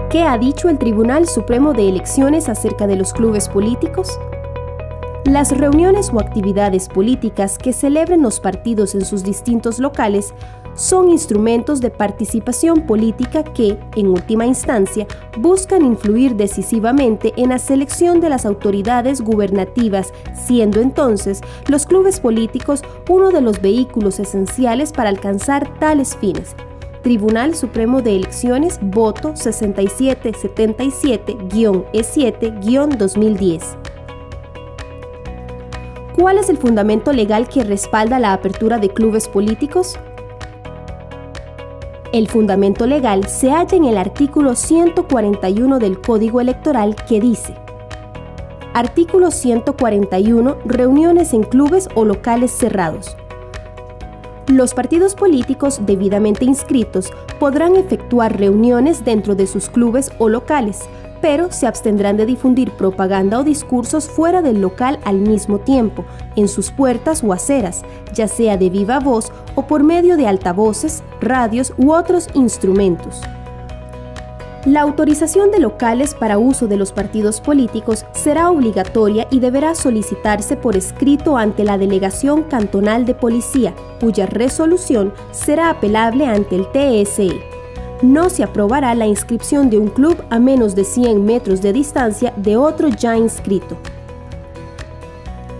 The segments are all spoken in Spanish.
¿Qué ha dicho el Tribunal Supremo de Elecciones acerca de los clubes políticos? Las reuniones o actividades políticas que celebren los partidos en sus distintos locales son instrumentos de participación política que, en última instancia, buscan influir decisivamente en la selección de las autoridades gubernativas, siendo entonces los clubes políticos uno de los vehículos esenciales para alcanzar tales fines. Tribunal Supremo de Elecciones, voto 6777-E7-2010. ¿Cuál es el fundamento legal que respalda la apertura de clubes políticos? El fundamento legal se halla en el artículo 141 del Código Electoral que dice: Artículo 141. Reuniones en clubes o locales cerrados. Los partidos políticos debidamente inscritos podrán efectuar reuniones dentro de sus clubes o locales, pero se abstendrán de difundir propaganda o discursos fuera del local al mismo tiempo, en sus puertas o aceras, ya sea de viva voz o por medio de altavoces, radios u otros instrumentos. La autorización de locales para uso de los partidos políticos será obligatoria y deberá solicitarse por escrito ante la Delegación Cantonal de Policía, cuya resolución será apelable ante el TSE. No se aprobará la inscripción de un club a menos de 100 metros de distancia de otro ya inscrito.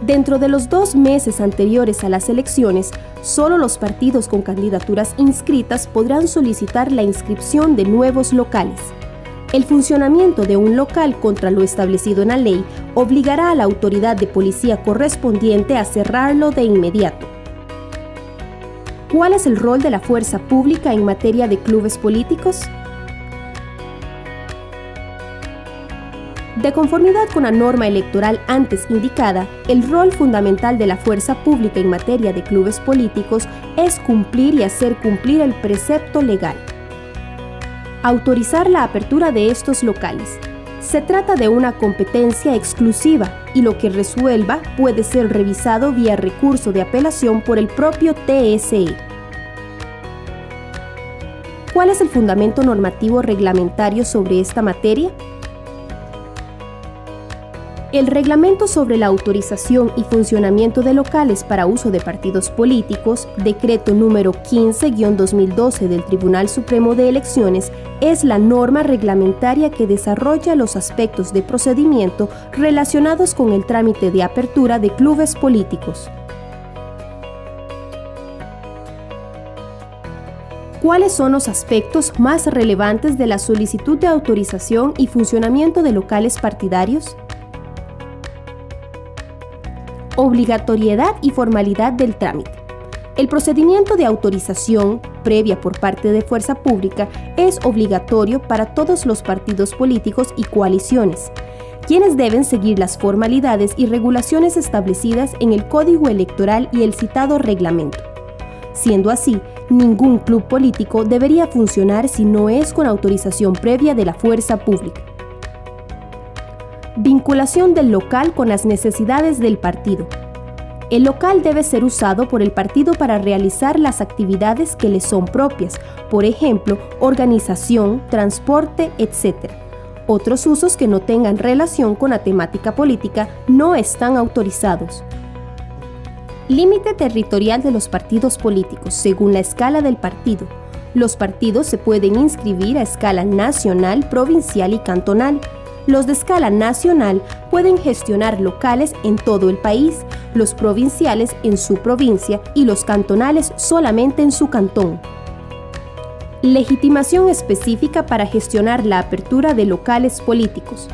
Dentro de los 2 meses anteriores a las elecciones, solo los partidos con candidaturas inscritas podrán solicitar la inscripción de nuevos locales. El funcionamiento de un local contra lo establecido en la ley obligará a la autoridad de policía correspondiente a cerrarlo de inmediato. ¿Cuál es el rol de la fuerza pública en materia de clubes políticos? De conformidad con la norma electoral antes indicada, el rol fundamental de la fuerza pública en materia de clubes políticos es cumplir y hacer cumplir el precepto legal. Autorizar la apertura de estos locales. Se trata de una competencia exclusiva y lo que resuelva puede ser revisado vía recurso de apelación por el propio TSE. ¿Cuál es el fundamento normativo reglamentario sobre esta materia? El Reglamento sobre la autorización y funcionamiento de locales para uso de partidos políticos, decreto número 15-2012 del Tribunal Supremo de Elecciones, es la norma reglamentaria que desarrolla los aspectos de procedimiento relacionados con el trámite de apertura de clubes políticos. ¿Cuáles son los aspectos más relevantes de la solicitud de autorización y funcionamiento de locales partidarios? Obligatoriedad y formalidad del trámite. El procedimiento de autorización, previa por parte de fuerza pública, es obligatorio para todos los partidos políticos y coaliciones, quienes deben seguir las formalidades y regulaciones establecidas en el Código Electoral y el citado reglamento. Siendo así, ningún club político debería funcionar si no es con autorización previa de la fuerza pública. Vinculación del local con las necesidades del partido. El local debe ser usado por el partido para realizar las actividades que le son propias, por ejemplo, organización, transporte, etc. Otros usos que no tengan relación con la temática política no están autorizados. Límite territorial de los partidos políticos según la escala del partido. Los partidos se pueden inscribir a escala nacional, provincial y cantonal. Los de escala nacional pueden gestionar locales en todo el país, los provinciales en su provincia y los cantonales solamente en su cantón. Legitimación específica para gestionar la apertura de locales políticos.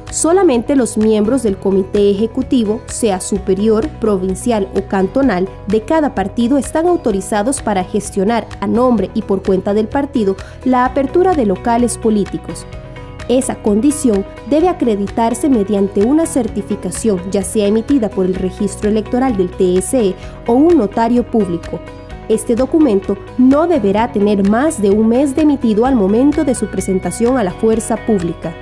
Solamente los miembros del comité ejecutivo, sea superior, provincial o cantonal, de cada partido están autorizados para gestionar a nombre y por cuenta del partido la apertura de locales políticos. Esa condición debe acreditarse mediante una certificación, ya sea emitida por el Registro Electoral del TSE o un notario público. Este documento no deberá tener más de un mes de emitido al momento de su presentación a la fuerza pública.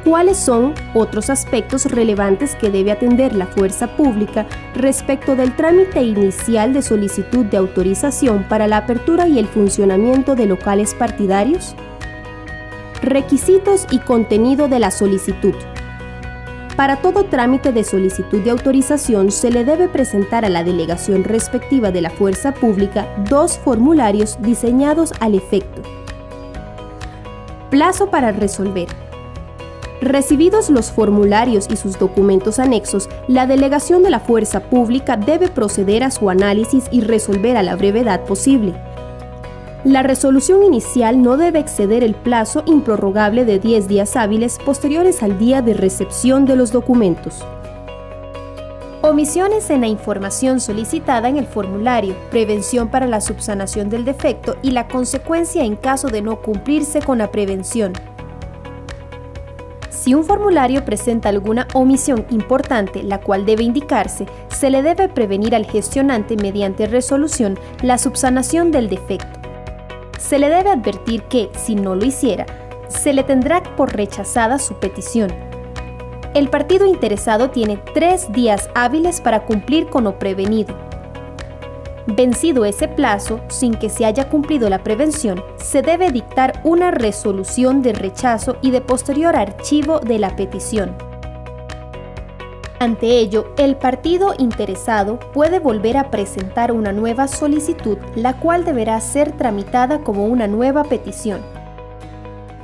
¿Cuáles son otros aspectos relevantes que debe atender la fuerza pública respecto del trámite inicial de solicitud de autorización para la apertura y el funcionamiento de locales partidarios? Requisitos y contenido de la solicitud. Para todo trámite de solicitud de autorización se le debe presentar a la delegación respectiva de la fuerza pública 2 formularios diseñados al efecto. Plazo para resolver. Recibidos los formularios y sus documentos anexos, la delegación de la fuerza pública debe proceder a su análisis y resolver a la brevedad posible. La resolución inicial no debe exceder el plazo improrrogable de 10 días hábiles posteriores al día de recepción de los documentos. Omisiones en la información solicitada en el formulario, prevención para la subsanación del defecto y la consecuencia en caso de no cumplirse con la prevención. Si un formulario presenta alguna omisión importante, la cual debe indicarse, se le debe prevenir al gestionante mediante resolución la subsanación del defecto. Se le debe advertir que, si no lo hiciera, se le tendrá por rechazada su petición. El partido interesado tiene 3 días hábiles para cumplir con lo prevenido. Vencido ese plazo, sin que se haya cumplido la prevención, se debe dictar una resolución de rechazo y de posterior archivo de la petición. Ante ello, el partido interesado puede volver a presentar una nueva solicitud, la cual deberá ser tramitada como una nueva petición.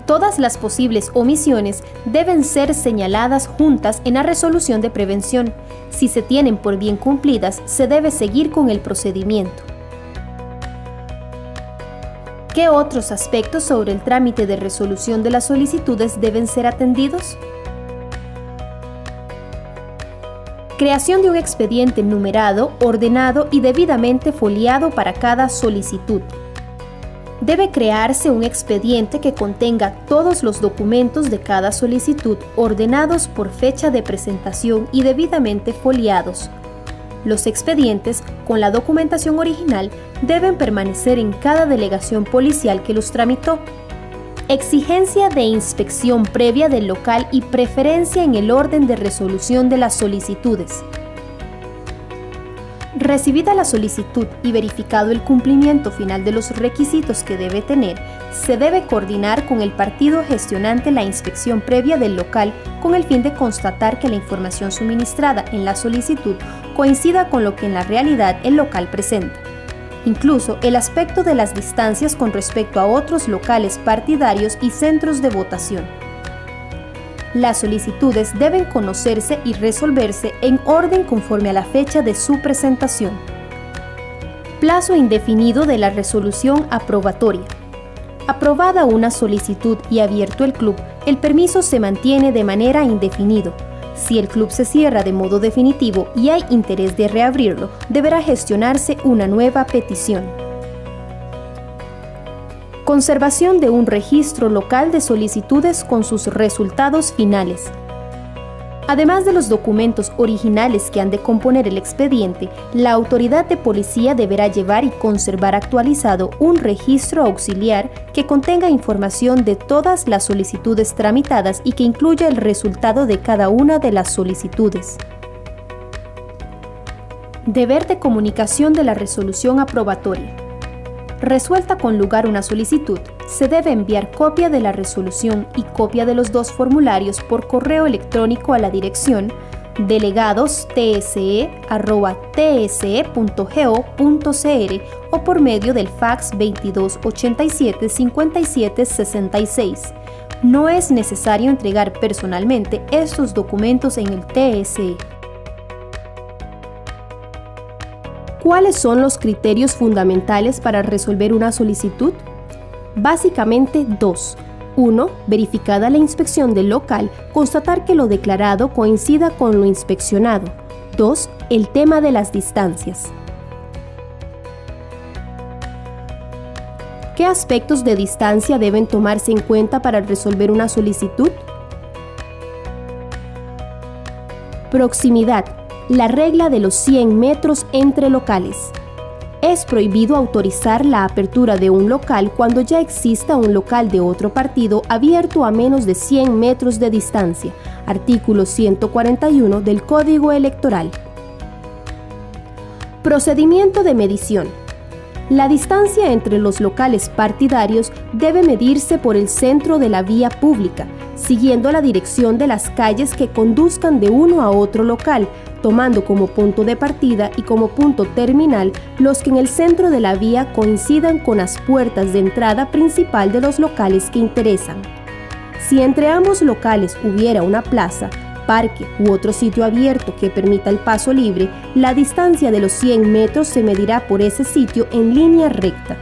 Todas las posibles omisiones deben ser señaladas juntas en la resolución de prevención. Si se tienen por bien cumplidas, se debe seguir con el procedimiento. ¿Qué otros aspectos sobre el trámite de resolución de las solicitudes deben ser atendidos? Creación de un expediente numerado, ordenado y debidamente foliado para cada solicitud. Debe crearse un expediente que contenga todos los documentos de cada solicitud ordenados por fecha de presentación y debidamente foliados. Los expedientes, con la documentación original, deben permanecer en cada delegación policial que los tramitó. Exigencia de inspección previa del local y preferencia en el orden de resolución de las solicitudes. Recibida la solicitud y verificado el cumplimiento final de los requisitos que debe tener, se debe coordinar con el partido gestionante la inspección previa del local con el fin de constatar que la información suministrada en la solicitud coincida con lo que en la realidad el local presenta. Incluso el aspecto de las distancias con respecto a otros locales partidarios y centros de votación. Las solicitudes deben conocerse y resolverse en orden conforme a la fecha de su presentación. Plazo indefinido de la resolución aprobatoria. Aprobada una solicitud y abierto el club, el permiso se mantiene de manera indefinida. Si el club se cierra de modo definitivo y hay interés de reabrirlo, deberá gestionarse una nueva petición. Conservación de un registro local de solicitudes con sus resultados finales. Además de los documentos originales que han de componer el expediente, la autoridad de policía deberá llevar y conservar actualizado un registro auxiliar que contenga información de todas las solicitudes tramitadas y que incluya el resultado de cada una de las solicitudes. Deber de comunicación de la resolución aprobatoria. Resuelta con lugar una solicitud, se debe enviar copia de la resolución y copia de los 2 formularios por correo electrónico a la dirección delegados.tse@tse.go.cr o por medio del fax 2287 57 66. No es necesario entregar personalmente estos documentos en el TSE. ¿Cuáles son los criterios fundamentales para resolver una solicitud? Básicamente 2. 1. Verificada la inspección del local, constatar que lo declarado coincida con lo inspeccionado. 2. El tema de las distancias. ¿Qué aspectos de distancia deben tomarse en cuenta para resolver una solicitud? Proximidad. La regla de los 100 metros entre locales. Es prohibido autorizar la apertura de un local cuando ya exista un local de otro partido abierto a menos de 100 metros de distancia. Artículo 141 del Código Electoral. Procedimiento de medición. La distancia entre los locales partidarios debe medirse por el centro de la vía pública, siguiendo la dirección de las calles que conduzcan de uno a otro local, tomando como punto de partida y como punto terminal los que en el centro de la vía coincidan con las puertas de entrada principal de los locales que interesan. Si entre ambos locales hubiera una plaza, parque u otro sitio abierto que permita el paso libre, la distancia de los 100 metros se medirá por ese sitio en línea recta.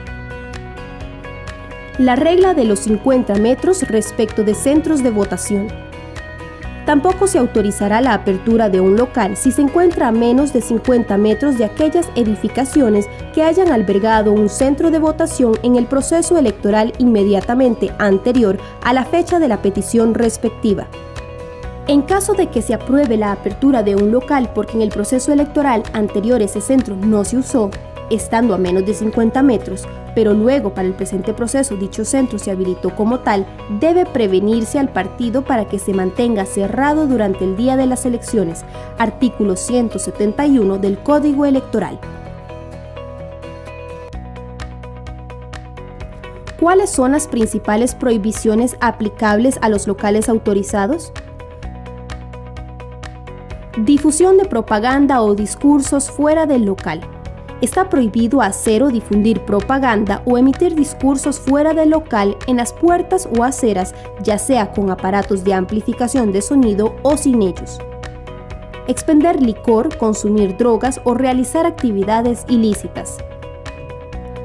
La regla de los 50 metros respecto de centros de votación. Tampoco se autorizará la apertura de un local si se encuentra a menos de 50 metros de aquellas edificaciones que hayan albergado un centro de votación en el proceso electoral inmediatamente anterior a la fecha de la petición respectiva. En caso de que se apruebe la apertura de un local porque en el proceso electoral anterior ese centro no se usó, estando a menos de 50 metros, pero luego para el presente proceso dicho centro se habilitó como tal, debe prevenirse al partido para que se mantenga cerrado durante el día de las elecciones. Artículo 171 del Código Electoral. ¿Cuáles son las principales prohibiciones aplicables a los locales autorizados? Difusión de propaganda o discursos fuera del local. Está prohibido hacer o difundir propaganda o emitir discursos fuera del local en las puertas o aceras, ya sea con aparatos de amplificación de sonido o sin ellos. Expender licor, consumir drogas o realizar actividades ilícitas.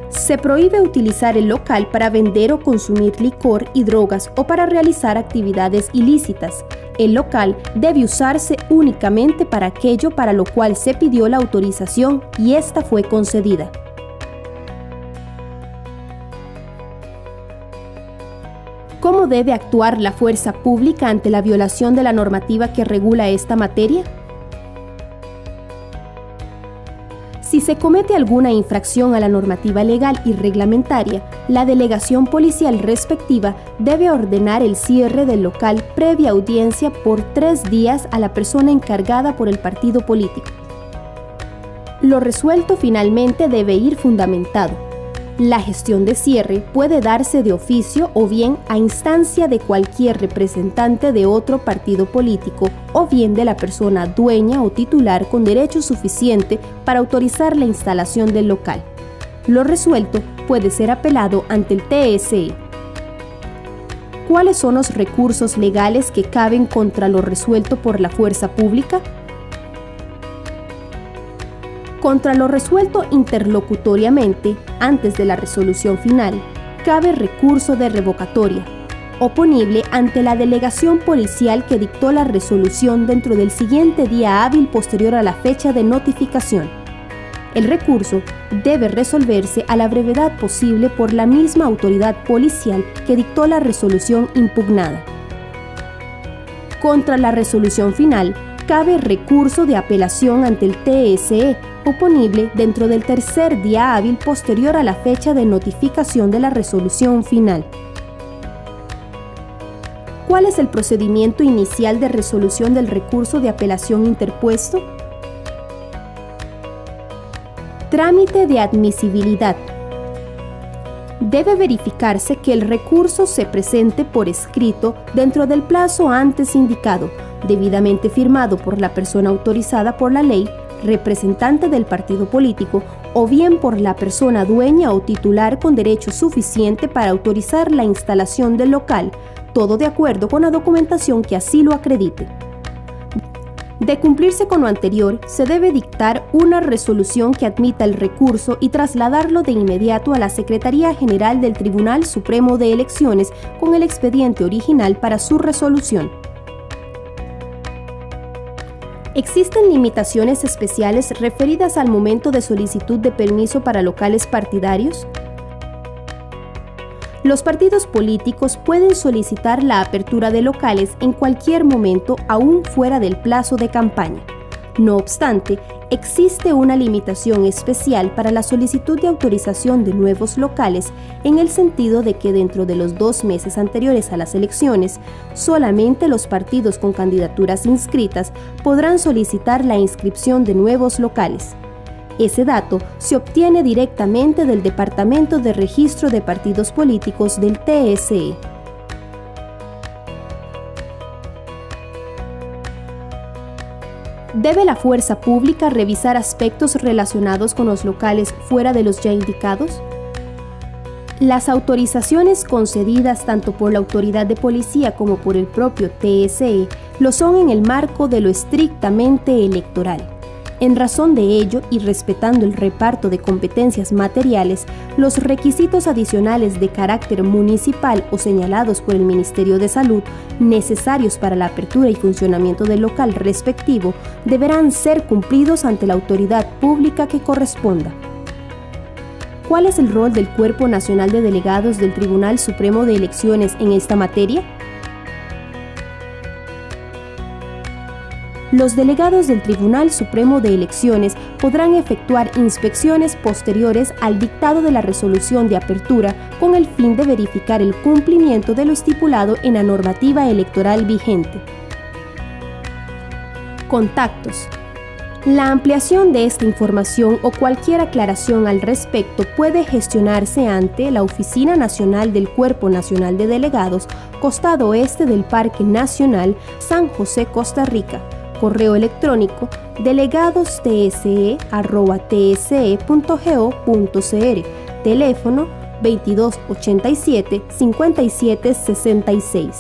Se prohíbe utilizar el local para vender o consumir licor y drogas o para realizar actividades ilícitas. El local debe usarse únicamente para aquello para lo cual se pidió la autorización y esta fue concedida. ¿Cómo debe actuar la fuerza pública ante la violación de la normativa que regula esta materia? Si se comete alguna infracción a la normativa legal y reglamentaria, la delegación policial respectiva debe ordenar el cierre del local previa audiencia por 3 días a la persona encargada por el partido político. Lo resuelto finalmente debe ir fundamentado. La gestión de cierre puede darse de oficio o bien a instancia de cualquier representante de otro partido político o bien de la persona dueña o titular con derecho suficiente para autorizar la instalación del local. Lo resuelto puede ser apelado ante el TSE. ¿Cuáles son los recursos legales que caben contra lo resuelto por la fuerza pública? Contra lo resuelto interlocutoriamente, antes de la resolución final, cabe recurso de revocatoria, oponible ante la delegación policial que dictó la resolución dentro del siguiente día hábil posterior a la fecha de notificación. El recurso debe resolverse a la brevedad posible por la misma autoridad policial que dictó la resolución impugnada. Contra la resolución final, cabe recurso de apelación ante el TSE, oponible dentro del tercer día hábil posterior a la fecha de notificación de la resolución final. ¿Cuál es el procedimiento inicial de resolución del recurso de apelación interpuesto? Trámite de admisibilidad. Debe verificarse que el recurso se presente por escrito dentro del plazo antes indicado, debidamente firmado por la persona autorizada por la ley, representante del partido político o bien por la persona dueña o titular con derecho suficiente para autorizar la instalación del local, todo de acuerdo con la documentación que así lo acredite. De cumplirse con lo anterior, se debe dictar una resolución que admita el recurso y trasladarlo de inmediato a la Secretaría General del Tribunal Supremo de Elecciones con el expediente original para su resolución. ¿Existen limitaciones especiales referidas al momento de solicitud de permiso para locales partidarios? Los partidos políticos pueden solicitar la apertura de locales en cualquier momento, aún fuera del plazo de campaña. No obstante, existe una limitación especial para la solicitud de autorización de nuevos locales en el sentido de que dentro de los 2 meses anteriores a las elecciones, solamente los partidos con candidaturas inscritas podrán solicitar la inscripción de nuevos locales. Ese dato se obtiene directamente del Departamento de Registro de Partidos Políticos del TSE. ¿Debe la fuerza pública revisar aspectos relacionados con los locales fuera de los ya indicados? Las autorizaciones concedidas tanto por la autoridad de policía como por el propio TSE lo son en el marco de lo estrictamente electoral. En razón de ello y respetando el reparto de competencias materiales, los requisitos adicionales de carácter municipal o señalados por el Ministerio de Salud, necesarios para la apertura y funcionamiento del local respectivo, deberán ser cumplidos ante la autoridad pública que corresponda. ¿Cuál es el rol del Cuerpo Nacional de Delegados del Tribunal Supremo de Elecciones en esta materia? Los delegados del Tribunal Supremo de Elecciones podrán efectuar inspecciones posteriores al dictado de la resolución de apertura con el fin de verificar el cumplimiento de lo estipulado en la normativa electoral vigente. Contactos. La ampliación de esta información o cualquier aclaración al respecto puede gestionarse ante la Oficina Nacional del Cuerpo Nacional de Delegados, costado oeste del Parque Nacional, San José, Costa Rica. Correo electrónico delegados.tse@tse.go.cr. Teléfono 2287-5766.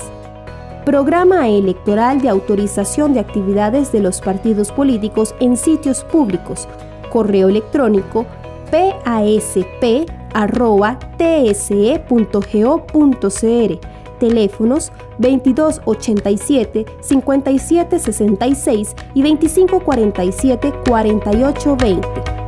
Programa electoral de autorización de actividades de los partidos políticos en sitios públicos. Correo electrónico pasp@tse.go.cr. Teléfonos 2287-5766 y 2547-4820.